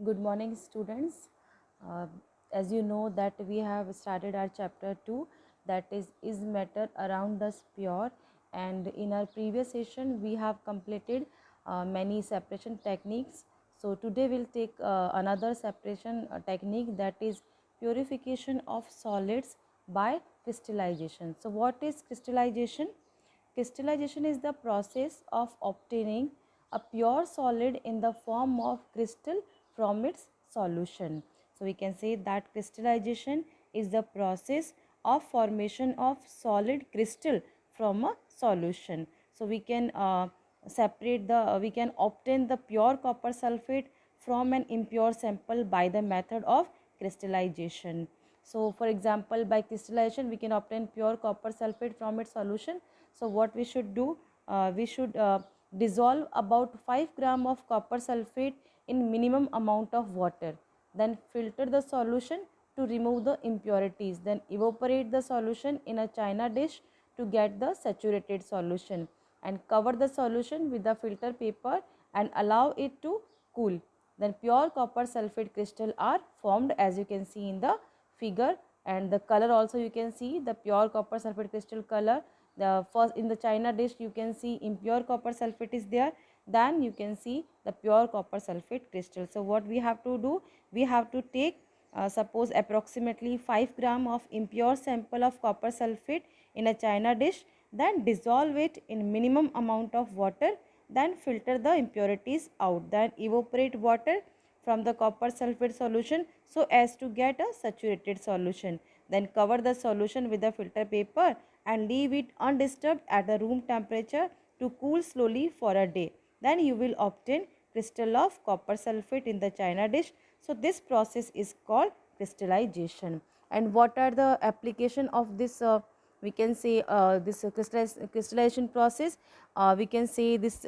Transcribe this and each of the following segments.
Good morning, students. Uh, as you know that we have started our chapter 2, that is matter around us pure, and in our previous session we have completed many separation techniques. So today we'll take another separation technique, that is purification of solids by crystallization. So what is crystallization? Crystallization is the process of obtaining a pure solid in the form of crystal from its solution. So we can say that crystallization is the process of formation of solid crystal from a solution. So we can we can obtain the pure copper sulfate from an impure sample by the method of crystallization. So for example, by crystallization we can obtain pure copper sulfate from its solution. So what we should do, we should dissolve about 5 gram of copper sulfate in minimum amount of water, then filter the solution to remove the impurities, then evaporate the solution in a china dish to get the saturated solution, and cover the solution with the filter paper and allow it to cool. Then pure copper sulfate crystal are formed, as you can see in the figure, and the color also you can see the pure copper sulfate crystal color. The first in the china dish you can see impure copper sulfate is there, then you can see the pure copper sulfate crystal. So what we have to do, we have to take suppose approximately 5 gram of impure sample of copper sulfate in a china dish, then dissolve it in minimum amount of water, then filter the impurities out, then evaporate water from the copper sulfate solution so as to get a saturated solution, then cover the solution with a filter paper and leave it undisturbed at the room temperature to cool slowly for a day. Then you will obtain crystal of copper sulfate in the china dish. So this process is called crystallization. And what are the application of this we can say this crystallization process? We can say this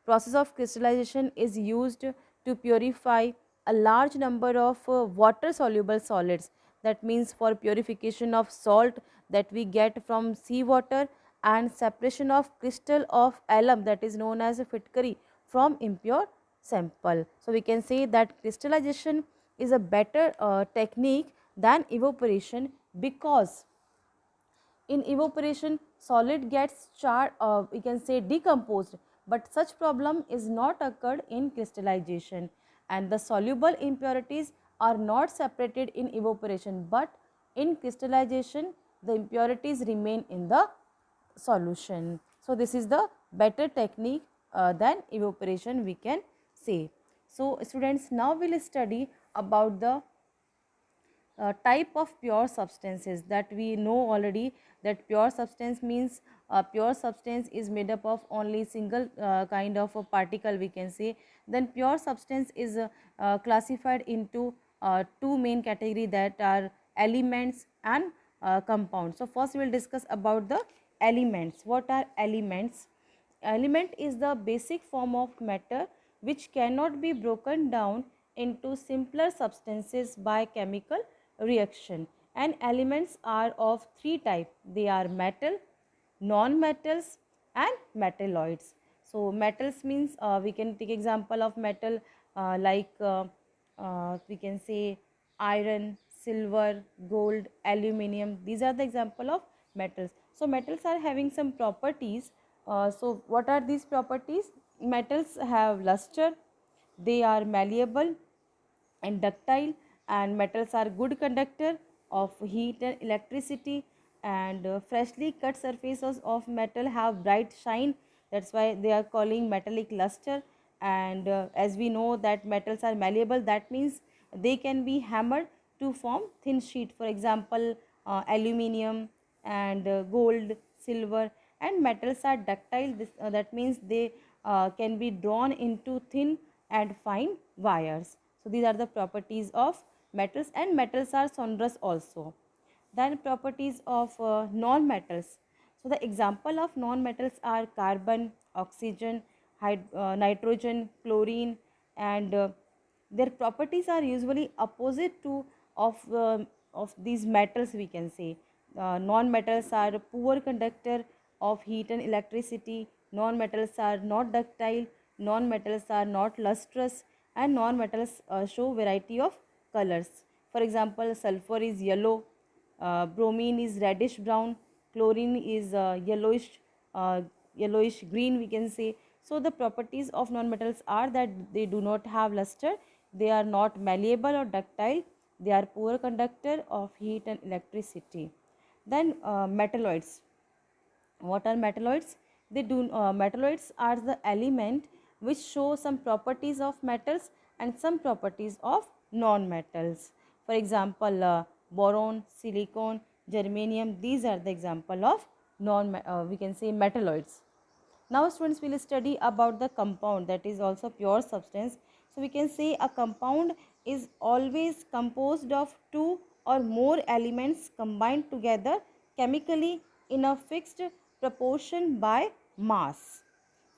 process of crystallization is used to purify a large number of water soluble solids. That means for purification of salt that we get from seawater, and separation of crystal of alum, that is known as a fitkari, from impure sample. So we can say that crystallization is a better technique than evaporation, because in evaporation solid gets charred, we can say decomposed, but such problem is not occurred in crystallization, and the soluble impurities are not separated in evaporation, but in crystallization the impurities remain in the solution. So this is the better technique than evaporation, we can say. So students, now we will study about the type of pure substances. That we know already, that pure substance means pure substance is made up of only single kind of a particle, we can say. Then pure substance is classified into two main category, that are elements and compounds. So first we will discuss about the elements. What are elements? Element is the basic form of matter which cannot be broken down into simpler substances by chemical reaction. And elements are of three types. They are metal, non-metals and metalloids. So metals means we can take example of metal we can say iron, silver, gold, aluminium. These are the example of metals. So metals are having some properties. So what are these properties? Metals have luster, they are malleable and ductile, and metals are good conductor of heat and electricity, and freshly cut surfaces of metal have bright shine, that's why they are calling metallic luster. And as we know that metals are malleable, that means they can be hammered to form thin sheet, for example aluminium and gold, silver. And metals are ductile, that means they can be drawn into thin and fine wires. So these are the properties of metals, and metals are sonorous also. Then properties of non-metals. So the example of non-metals are carbon, oxygen, nitrogen, chlorine, and their properties are usually opposite to of these metals, we can say. Non-metals are poor conductor of heat and electricity, non-metals are not ductile, non-metals are not lustrous, and non-metals show variety of colors. For example, sulfur is yellow, bromine is reddish brown, chlorine is uh, yellowish green, we can say. So the properties of non-metals are that they do not have luster, they are not malleable or ductile, they are poor conductor of heat and electricity. Then metalloids. What are metalloids? Metalloids are the element which show some properties of metals and some properties of non-metals. For example, boron, silicon, germanium, these are the example of we can say metalloids. Now students will study about the compound, that is also pure substance. So we can say a compound is always composed of two or more elements combined together chemically in a fixed proportion by mass.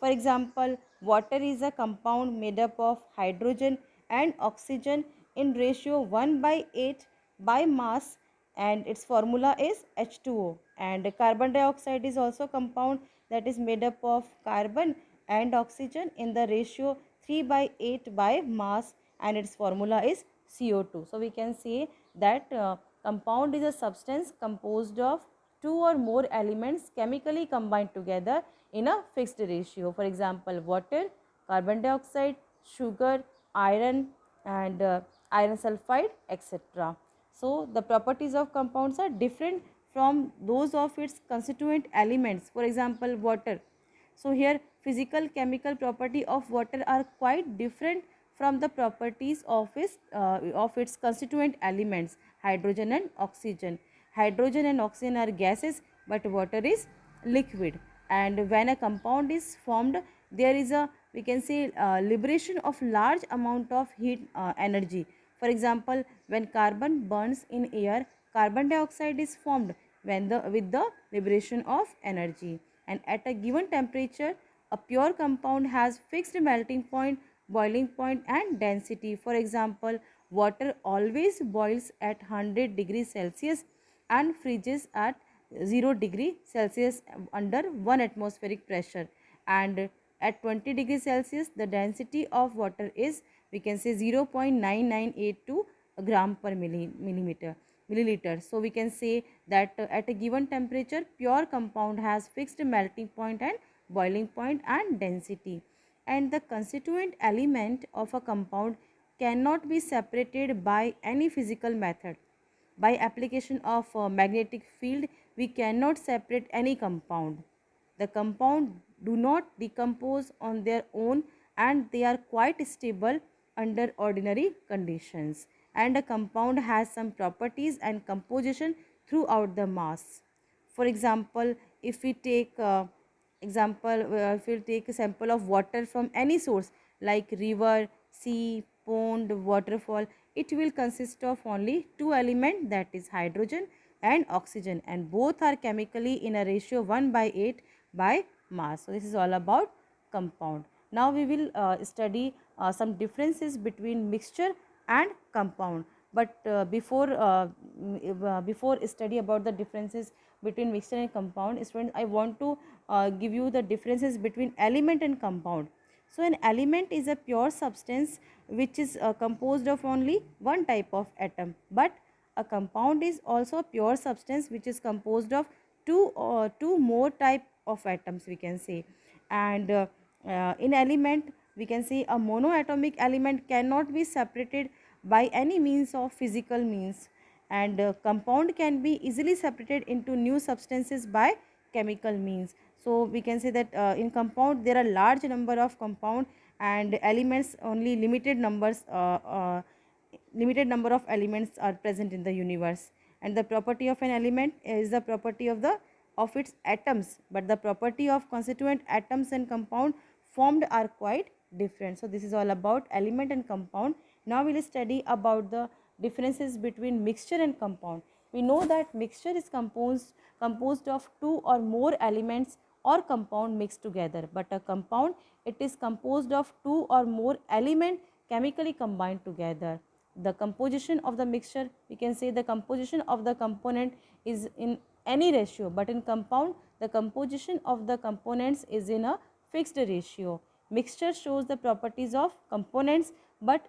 For example, water is a compound made up of hydrogen and oxygen in ratio 1 by 8 by mass, and its formula is H2O. And carbon dioxide is also compound that is made up of carbon and oxygen in the ratio 3 by 8 by mass, and its formula is CO2. So we can say that compound is a substance composed of two or more elements chemically combined together in a fixed ratio. For example, water, carbon dioxide, sugar, iron, and iron sulfide, etc. So the properties of compounds are different from those of its constituent elements. For example, water. So here physical chemical property of water are quite different from the properties of its constituent elements, hydrogen and oxygen. Hydrogen and oxygen are gases, but water is liquid. And when a compound is formed, there is a, we can say, liberation of large amount of heat energy. For example, when carbon burns in air, carbon dioxide is formed with the liberation of energy. And at a given temperature, a pure compound has fixed melting point, boiling point, and density. For example, water always boils at 100 degrees Celsius and freezes at 0 degree Celsius under 1 atmospheric pressure. And at 20 degrees Celsius, the density of water is, we can say, 0.9982 gram per milliliter. So we can say that at a given temperature, pure compound has fixed melting point and boiling point and density. And the constituent element of a compound cannot be separated by any physical method. By application of a magnetic field, we cannot separate any compound. The compound do not decompose on their own, and they are quite stable under ordinary conditions. And a compound has some properties and composition throughout the mass. For example, if we take if we take a sample of water from any source like river, sea, pond, waterfall, it will consist of only two elements, that is hydrogen and oxygen, and both are chemically in a ratio 1 by 8 by mass. So this is all about compound. Now we will study some differences between mixture and compound. But before study about the differences between mixture and compound, students, I want to give you the differences between element and compound. So an element is a pure substance which is composed of only one type of atom, but a compound is also a pure substance which is composed of two more type of atoms, we can say. And in element, we can say a monoatomic element cannot be separated by any means of physical means, and compound can be easily separated into new substances by chemical means. So we can say that in compound there are large number of compound, and elements only limited number of elements are present in the universe. And the property of an element is the property of its atoms, but the property of constituent atoms and compound formed are quite different. So this is all about element and compound. Now we will study about the differences between mixture and compound. We know that mixture is composed of two or more elements or compound mixed together, but a compound, it is composed of two or more element chemically combined together. The composition of the mixture, we can say the composition of the component is in any ratio, but in compound the composition of the components is in a fixed ratio. Mixture shows the properties of components but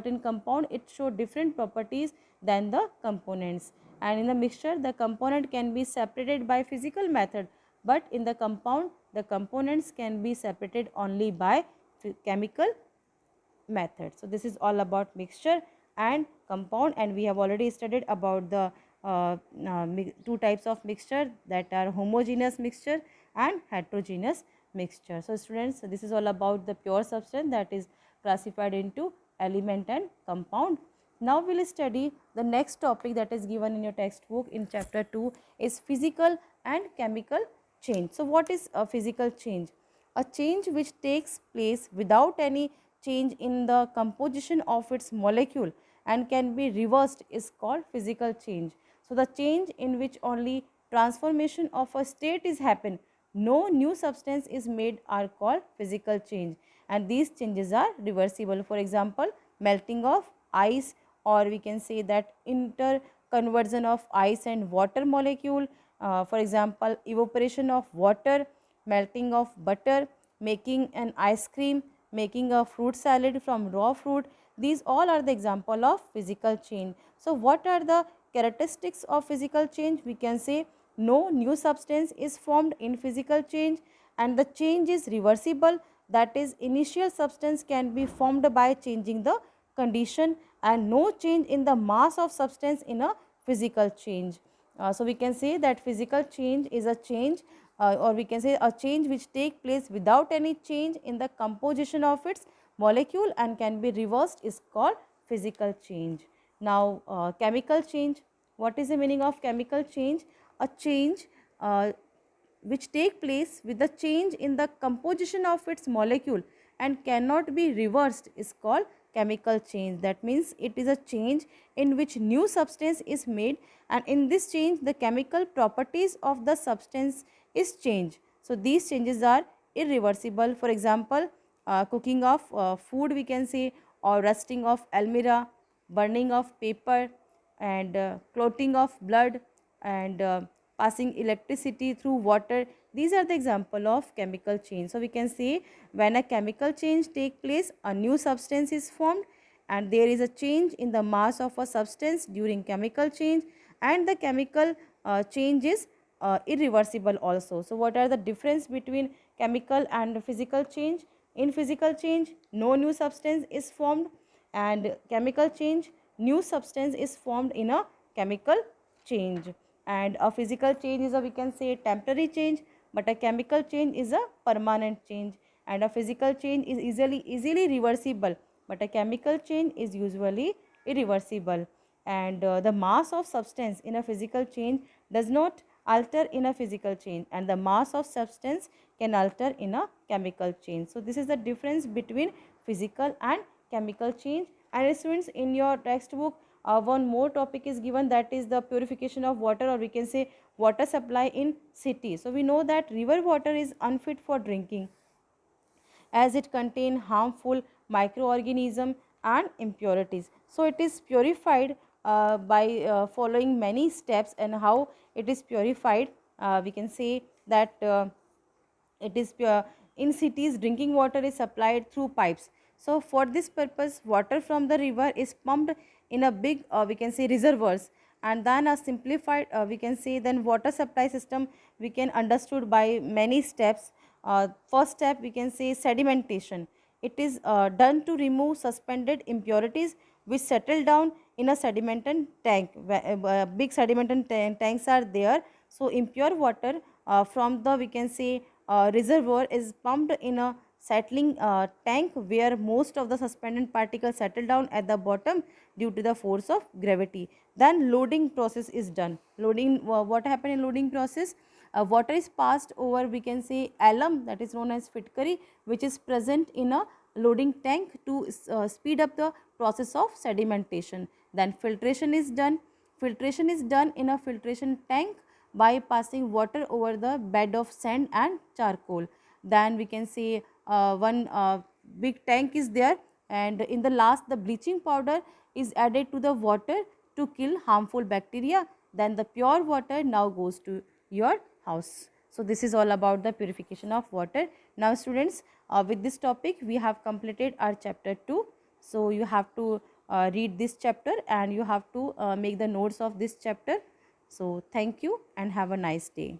in compound it show different properties than the components. And in the mixture, the component can be separated by physical method, but in the compound the components can be separated only by chemical method. So this is all about mixture and compound, and we have already studied about the two types of mixture, that are homogeneous mixture and heterogeneous mixture. So students, this is all about the pure substance that is classified into element and compound. Now we will study the next topic that is given in your textbook in chapter 2 is physical and chemical change. So what is a physical change? A change which takes place without any change in the composition of its molecule and can be reversed is called physical change. So the change in which only transformation of a state is happen, no new substance is made, are called physical change, and these changes are reversible. For example, melting of ice, or we can say that interconversion of ice and water molecule, for example evaporation of water, melting of butter, making an ice cream, making a fruit salad from raw fruit. These all are the example of physical change. So what are the characteristics of physical change? We can say no new substance is formed in physical change, and the change is reversible, that is initial substance can be formed by changing the condition, and no change in the mass of substance in a physical change. So we can say that physical change is a change, or we can say a change which take place without any change in the composition of its molecule and can be reversed is called physical change. Now chemical change. What is the meaning of chemical change? A change which take place with the change in the composition of its molecule and cannot be reversed is called chemical change. That means it is a change in which new substance is made, and in this change the chemical properties of the substance is changed. So these changes are irreversible. For example, cooking of food we can say, or rusting of almirah, burning of paper, and clotting of blood, and passing electricity through water. These are the example of chemical change. So we can say when a chemical change take place, a new substance is formed, and there is a change in the mass of a substance during chemical change, and the chemical change is irreversible also. So what are the difference between chemical and physical change? In physical change, no new substance is formed, and chemical change, new substance is formed in a chemical change. And a physical change is a, we can say, temporary change, but a chemical change is a permanent change. And a physical change is easily reversible, but a chemical change is usually irreversible. And the mass of substance in a physical change does not alter in a physical change, and the mass of substance can alter in a chemical change. So this is the difference between physical and chemical change. And students, in your textbook one more topic is given, that is the purification of water, or we can say water supply in city. So we know that river water is unfit for drinking as it contain harmful microorganism and impurities. So it is purified by following many steps. And how it is purified, we can say that it is pure. In cities, drinking water is supplied through pipes. So for this purpose, water from the river is pumped in a big we can say reservoirs, and then a simplified we can say then water supply system we can understood by many steps. First step we can say sedimentation. It is done to remove suspended impurities which settle down in a sedimental tank. Big sedimental tanks are there. So impure water from the we can say reservoir is pumped in a settling tank where most of the suspended particles settle down at the bottom due to the force of gravity. Then loading process is done. Loading, what happened in loading process? Water is passed over we can say alum, that is known as fitkari, which is present in a loading tank to speed up the process of sedimentation. Then filtration is done. Filtration is done in a filtration tank by passing water over the bed of sand and charcoal. Then we can say one big tank is there, and in the last the bleaching powder is added to the water to kill harmful bacteria. Then the pure water now goes to your house. So this is all about the purification of water. Now students, with this topic we have completed our chapter 2. So you have to read this chapter and you have to make the notes of this chapter. So thank you and have a nice day.